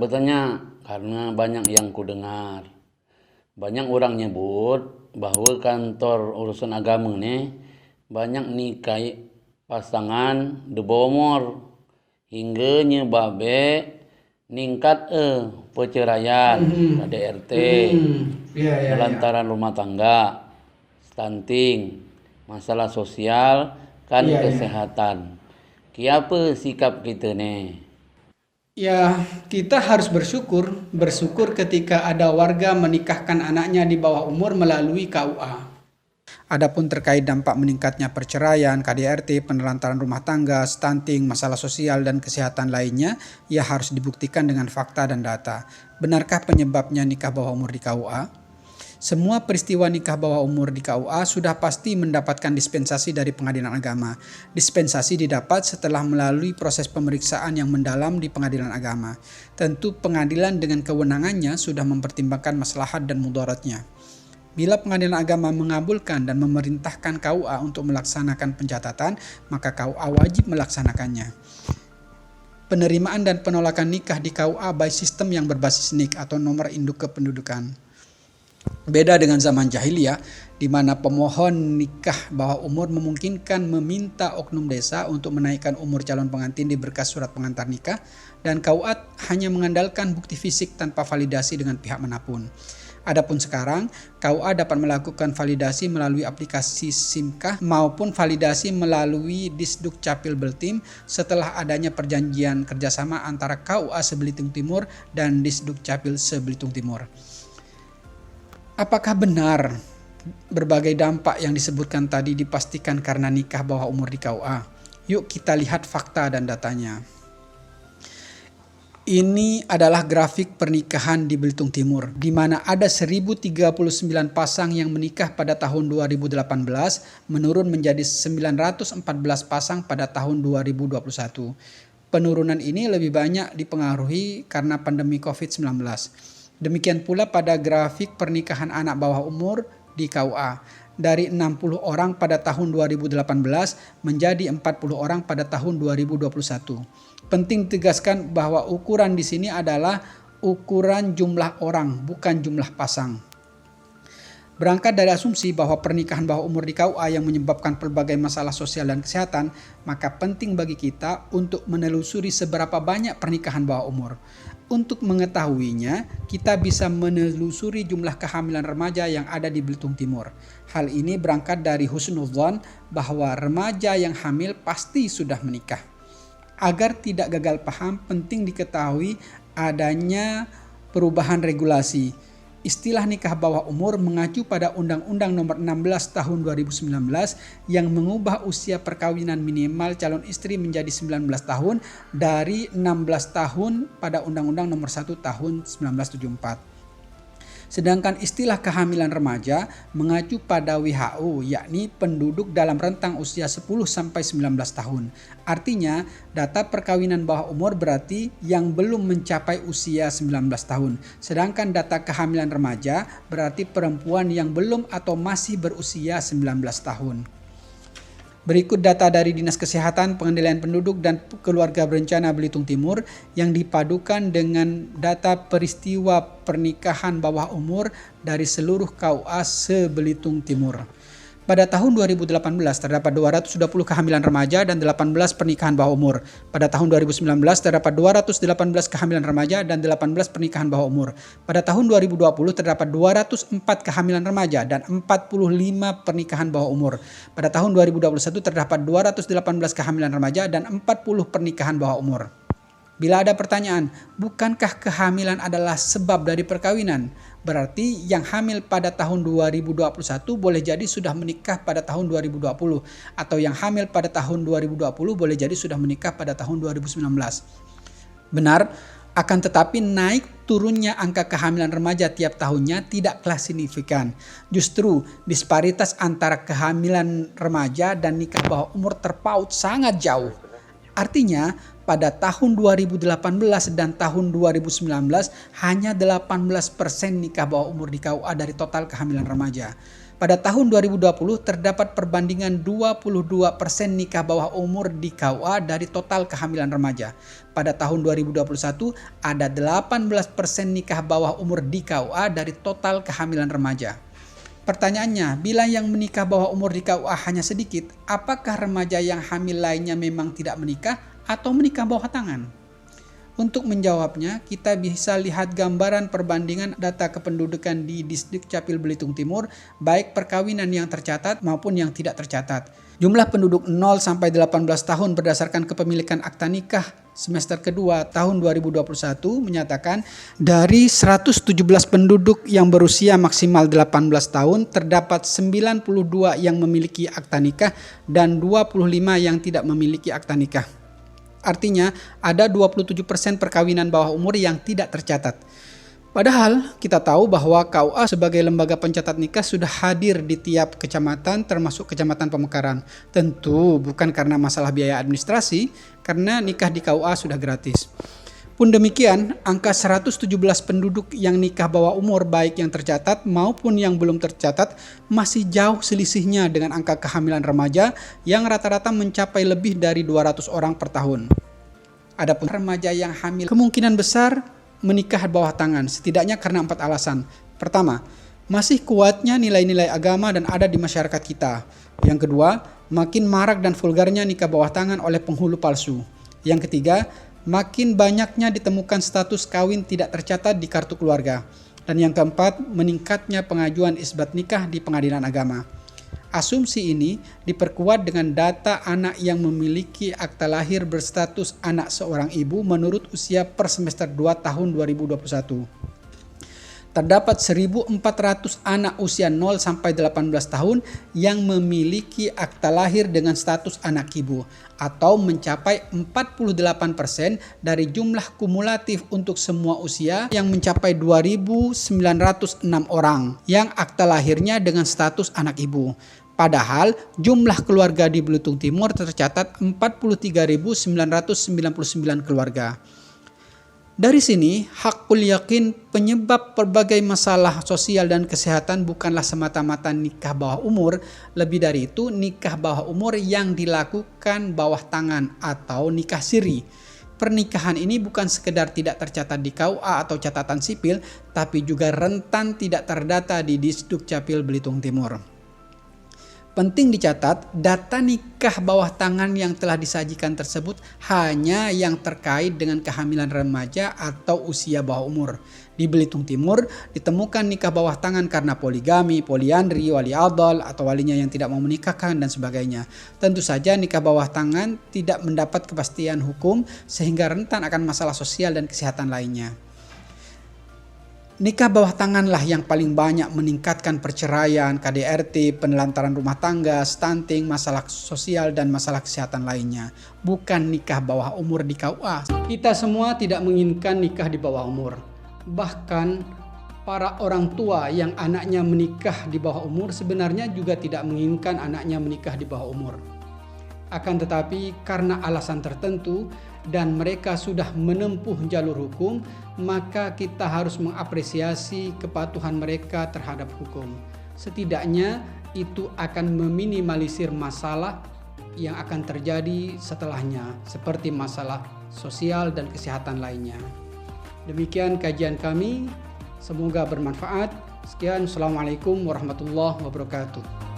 bertanya karena banyak yang kudengar. Banyak orang nyebut bahwa kantor urusan agama nih banyak nikahi pasangan di bawah umur hingga nyebabe ningkat perceraian KDRT, Iya. lantaran rumah tangga, stunting, masalah sosial, kan Iya. kesehatan. Kiapa sikap kita nih? Ya, kita harus bersyukur ketika ada warga menikahkan anaknya di bawah umur melalui KUA. Adapun terkait dampak meningkatnya perceraian, KDRT, penelantaran rumah tangga, stunting, masalah sosial, dan kesehatan lainnya, ya harus dibuktikan dengan fakta dan data. Benarkah penyebabnya nikah bawah umur di KUA? Semua peristiwa nikah bawah umur di KUA sudah pasti mendapatkan dispensasi dari pengadilan agama. Dispensasi didapat setelah melalui proses pemeriksaan yang mendalam di pengadilan agama. Tentu pengadilan dengan kewenangannya sudah mempertimbangkan maslahat dan mudaratnya. Bila pengadilan agama mengabulkan dan memerintahkan KUA untuk melaksanakan pencatatan, maka KUA wajib melaksanakannya. Penerimaan dan penolakan nikah di KUA by sistem yang berbasis NIK atau nomor induk kependudukan. Beda dengan zaman jahiliyah, di mana pemohon nikah bawah umur memungkinkan meminta oknum desa untuk menaikkan umur calon pengantin di berkas surat pengantar nikah, dan KUA hanya mengandalkan bukti fisik tanpa validasi dengan pihak manapun. Adapun sekarang, KUA dapat melakukan validasi melalui aplikasi SIMKah maupun validasi melalui Disduk Capil Beltim setelah adanya perjanjian kerjasama antara KUA Sebelitung Timur dan Disduk Capil Sebelitung Timur. Apakah benar berbagai dampak yang disebutkan tadi dipastikan karena nikah bawah umur di KUA? Yuk kita lihat fakta dan datanya. Ini adalah grafik pernikahan di Belitung Timur, di mana ada 1039 pasang yang menikah pada tahun 2018, menurun menjadi 914 pasang pada tahun 2021. Penurunan ini lebih banyak dipengaruhi karena pandemi COVID-19. Demikian pula pada grafik pernikahan anak bawah umur di KUA. Dari 60 orang pada tahun 2018 menjadi 40 orang pada tahun 2021. Penting ditegaskan bahwa ukuran di sini adalah ukuran jumlah orang, bukan jumlah pasang. Berangkat dari asumsi bahwa pernikahan bawah umur di KUA yang menyebabkan berbagai masalah sosial dan kesehatan, maka penting bagi kita untuk menelusuri seberapa banyak pernikahan bawah umur. Untuk mengetahuinya, kita bisa menelusuri jumlah kehamilan remaja yang ada di Belitung Timur. Hal ini berangkat dari husnudzon bahwa remaja yang hamil pasti sudah menikah. Agar tidak gagal paham, penting diketahui adanya perubahan regulasi. Istilah nikah bawah umur mengacu pada Undang-Undang Nomor 16 Tahun 2019 yang mengubah usia perkawinan minimal calon istri menjadi 19 tahun dari 16 tahun pada Undang-Undang Nomor 1 Tahun 1974. Sedangkan istilah kehamilan remaja mengacu pada WHO, yakni penduduk dalam rentang usia 10-19 tahun. Artinya, data perkawinan bawah umur berarti yang belum mencapai usia 19 tahun. Sedangkan data kehamilan remaja berarti perempuan yang belum atau masih berusia 19 tahun. Berikut data dari Dinas Kesehatan, Pengendalian Penduduk dan Keluarga Berencana Belitung Timur yang dipadukan dengan data peristiwa pernikahan bawah umur dari seluruh KUA se-Belitung Timur. Pada tahun 2018 terdapat 220 kehamilan remaja dan 18 pernikahan bawah umur. Pada tahun 2019 terdapat 218 kehamilan remaja dan 18 pernikahan bawah umur. Pada tahun 2020 terdapat 204 kehamilan remaja dan 45 pernikahan bawah umur. Pada tahun 2021 terdapat 218 kehamilan remaja dan 40 pernikahan bawah umur. Bila ada pertanyaan, bukankah kehamilan adalah sebab dari perkawinan? Berarti yang hamil pada tahun 2021 boleh jadi sudah menikah pada tahun 2020. Atau yang hamil pada tahun 2020 boleh jadi sudah menikah pada tahun 2019. Benar, akan tetapi naik turunnya angka kehamilan remaja tiap tahunnya tidaklah signifikan. Justru disparitas antara kehamilan remaja dan nikah bawah umur terpaut sangat jauh. Artinya, pada tahun 2018 dan tahun 2019 hanya 18% nikah bawah umur di KUA dari total kehamilan remaja. Pada tahun 2020 terdapat perbandingan 22% nikah bawah umur di KUA dari total kehamilan remaja. Pada tahun 2021 ada 18% nikah bawah umur di KUA dari total kehamilan remaja. Pertanyaannya, bila yang menikah bawah umur di KUA hanya sedikit, apakah remaja yang hamil lainnya memang tidak menikah atau menikah bawah tangan? Untuk menjawabnya, kita bisa lihat gambaran perbandingan data kependudukan di Distrik Capil Belitung Timur, baik perkawinan yang tercatat maupun yang tidak tercatat. Jumlah penduduk 0 sampai 18 tahun berdasarkan kepemilikan akta nikah semester kedua tahun 2021 menyatakan dari 117 penduduk yang berusia maksimal 18 tahun terdapat 92 yang memiliki akta nikah dan 25 yang tidak memiliki akta nikah. Artinya ada 27% perkawinan bawah umur yang tidak tercatat. Padahal kita tahu bahwa KUA sebagai lembaga pencatat nikah sudah hadir di tiap kecamatan termasuk Kecamatan Pemekaran. Tentu bukan karena masalah biaya administrasi, karena nikah di KUA sudah gratis. Pun demikian, angka 117 penduduk yang nikah bawah umur baik yang tercatat maupun yang belum tercatat masih jauh selisihnya dengan angka kehamilan remaja yang rata-rata mencapai lebih dari 200 orang per tahun. Adapun remaja yang hamil kemungkinan besar menikah bawah tangan, setidaknya karena 4 alasan. Pertama, masih kuatnya nilai-nilai agama dan ada di masyarakat kita. Yang kedua, makin marak dan vulgarnya nikah bawah tangan oleh penghulu palsu. Yang ketiga, makin banyaknya ditemukan status kawin tidak tercatat di kartu keluarga. Dan yang keempat, meningkatnya pengajuan isbat nikah di pengadilan agama. Asumsi ini diperkuat dengan data anak yang memiliki akta lahir berstatus anak seorang ibu menurut usia per semester 2 tahun 2021. Terdapat 1.400 anak usia 0 sampai 18 tahun yang memiliki akta lahir dengan status anak ibu atau mencapai 48% dari jumlah kumulatif untuk semua usia yang mencapai 2.906 orang yang akta lahirnya dengan status anak ibu. Padahal jumlah keluarga di Belitung Timur tercatat 43.999 keluarga. Dari sini, hakul yakin penyebab berbagai masalah sosial dan kesehatan bukanlah semata-mata nikah bawah umur. Lebih dari itu, nikah bawah umur yang dilakukan bawah tangan atau nikah siri. Pernikahan ini bukan sekedar tidak tercatat di KUA atau catatan sipil, tapi juga rentan tidak terdata di Disduk Capil Belitung Timur. Penting dicatat, data nikah bawah tangan yang telah disajikan tersebut hanya yang terkait dengan kehamilan remaja atau usia bawah umur. Di Belitung Timur ditemukan nikah bawah tangan karena poligami, poliandri, wali adol atau walinya yang tidak mau menikahkan dan sebagainya. Tentu saja nikah bawah tangan tidak mendapat kepastian hukum sehingga rentan akan masalah sosial dan kesehatan lainnya. Nikah bawah tanganlah yang paling banyak meningkatkan perceraian, KDRT, penelantaran rumah tangga, stunting, masalah sosial dan masalah kesehatan lainnya. Bukan nikah bawah umur di KUA. Kita semua tidak menginginkan nikah di bawah umur. Bahkan para orang tua yang anaknya menikah di bawah umur sebenarnya juga tidak menginginkan anaknya menikah di bawah umur. Akan tetapi karena alasan tertentu dan mereka sudah menempuh jalur hukum, maka kita harus mengapresiasi kepatuhan mereka terhadap hukum. Setidaknya itu akan meminimalisir masalah yang akan terjadi setelahnya, seperti masalah sosial dan kesehatan lainnya. Demikian kajian kami, semoga bermanfaat. Sekian, Assalamualaikum warahmatullahi wabarakatuh.